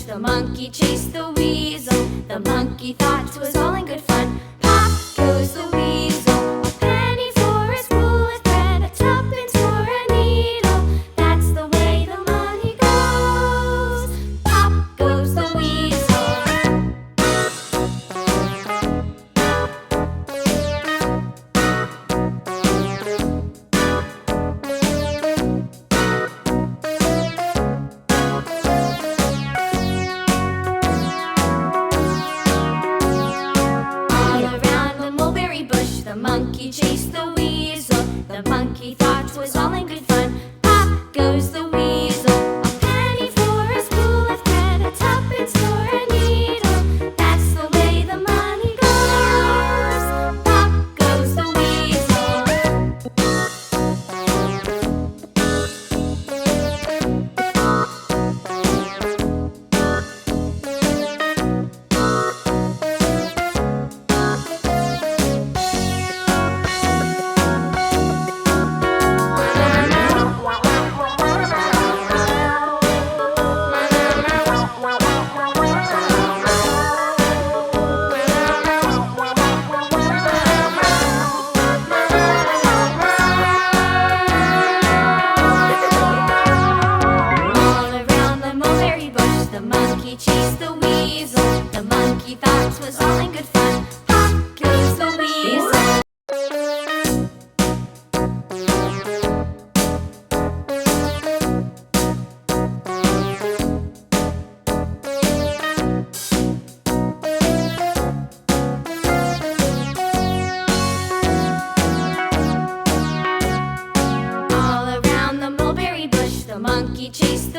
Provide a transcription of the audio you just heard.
The monkey chased the weasel. The monkey thought 'twas all in good fun. Pop goes the weasel. A penny for a spool of thread, a tuppence for a needle. That's the way the money goes. Pop goes the weasel. The monkey chased the weasel. The monkey thought 'twas all in good fun. Pop goes the weasel. A penny for a spool of thread, a tuppence for a needle. That's the way the money goes. Pop goes the weasel. The monkey chased the weasel. The monkey thought 'twas all in good fun. Pop goes the weasel. All around the mulberry bush, the monkey chased